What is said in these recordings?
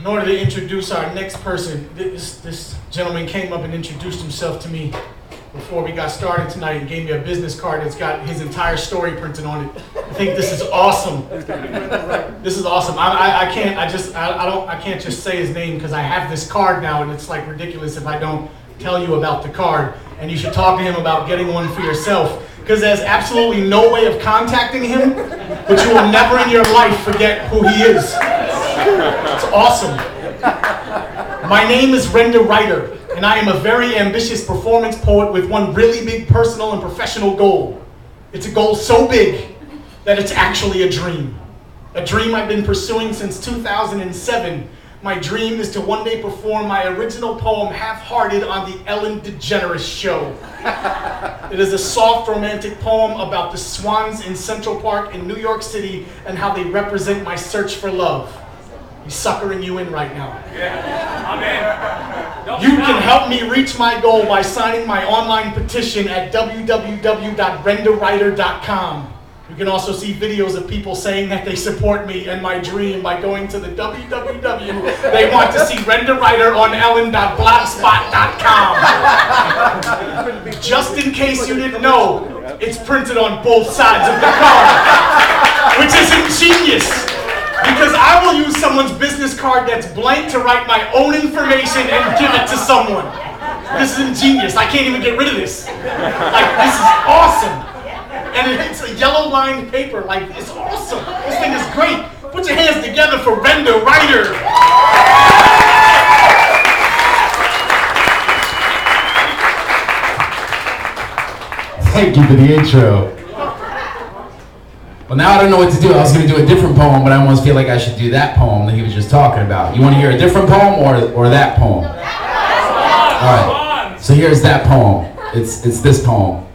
In order to introduce our next person, this gentleman came up and introduced himself to me before we got started tonight and gave me a business card that's got his entire story printed on it. I think this is awesome. This is awesome. I can't just say his name because I have this card now, and it's like ridiculous if I don't tell you about the card. And you should talk to him about getting one for yourself, because there's absolutely no way of contacting him, but you will never in your life forget who he is. It's awesome. My name is Renda Writer, and I am a very ambitious performance poet with one really big personal and professional goal. It's a goal so big that it's actually a dream. A dream I've been pursuing since 2007. My dream is to one day perform my original poem, Half-Hearted, on the Ellen DeGeneres Show. It is a soft, romantic poem about the swans in Central Park in New York City and how they represent my search for love. He's suckering you in right now. Yeah, I'm in. You can help me reach my goal by signing my online petition at www.rendawriter.com. You can also see videos of people saying that they support me and my dream by going to the www. They want to see Renda Writer on ellen.blogspot.com. Just in case you didn't know, it's printed on both sides of the card, which is ingenious, because I will use someone's business card that's blank to write my own information and give it to someone. This is ingenious. I can't even get rid of this. Like, this is awesome. And it's a yellow lined paper. Like, it's awesome. This thing is great. Put your hands together for Renda Writer. Thank you for the intro. Well, now I don't know what to do. I was going to do a different poem, but I almost feel like I should do that poem that he was just talking about. You want to hear a different poem or that poem? All right. So here's that poem. It's this poem.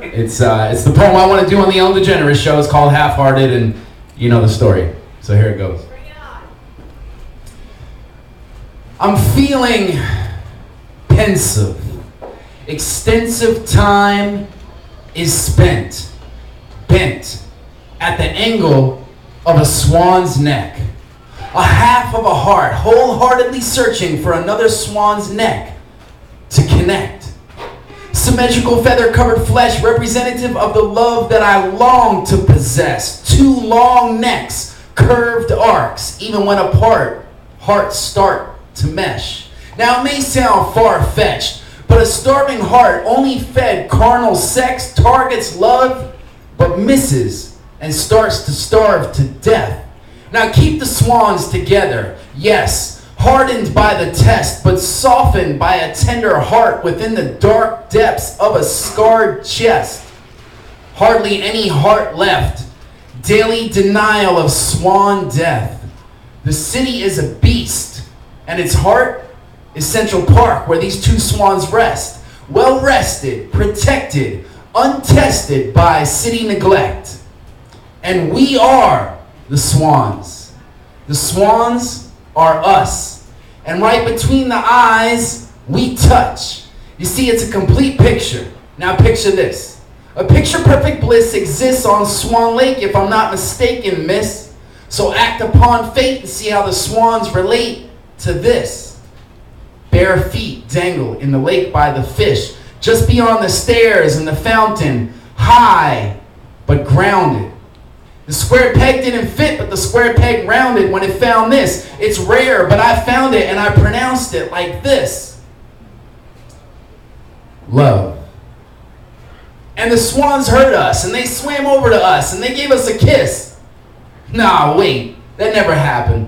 It's the poem I want to do on the Ellen DeGeneres Show. It's called Half-Hearted, and you know the story. So here it goes. I'm feeling pensive. Extensive time is spent, bent at the angle of a swan's neck. A half of a heart, wholeheartedly searching for another swan's neck to connect. Symmetrical feather-covered flesh, representative of the love that I long to possess. Two long necks, curved arcs, even when apart, hearts start to mesh. Now it may sound far-fetched, but a starving heart only fed carnal sex targets love, but misses and starts to starve to death. Now keep the swans together, yes, hardened by the test, but softened by a tender heart within the dark depths of a scarred chest. Hardly any heart left. Daily denial of swan death. The city is a beast, and its heart is Central Park, where these two swans rest. Well rested, protected, untested by city neglect. And we are the swans. The swans are us. And right between the eyes, we touch. You see, it's a complete picture. Now picture this. A picture-perfect bliss exists on Swan Lake, if I'm not mistaken, miss. So act upon fate and see how the swans relate to this. Bare feet dangle in the lake by the fish, just beyond the stairs and the fountain, high but grounded. The square peg didn't fit, but the square peg rounded when it found this. It's rare, but I found it and I pronounced it like this. Love. And the swans heard us, and they swam over to us, and they gave us a kiss. Nah, wait, that never happened.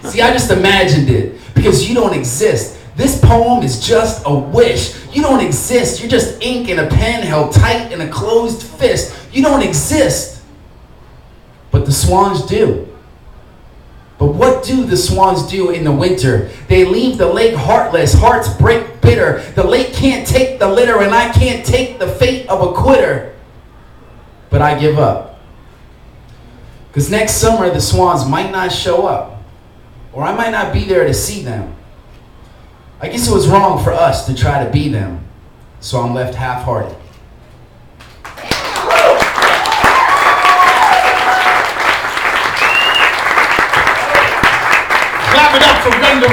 See, I just imagined it, because you don't exist. This poem is just a wish. You don't exist. You're just ink in a pen held tight in a closed fist. You don't exist. But the swans do. But what do the swans do in the winter? They leave the lake heartless, hearts break bitter. The lake can't take the litter, and I can't take the fate of a quitter. But I give up. Because next summer the swans might not show up, or I might not be there to see them. I guess it was wrong for us to try to be them, so I'm left half-hearted. Clap it up for Renda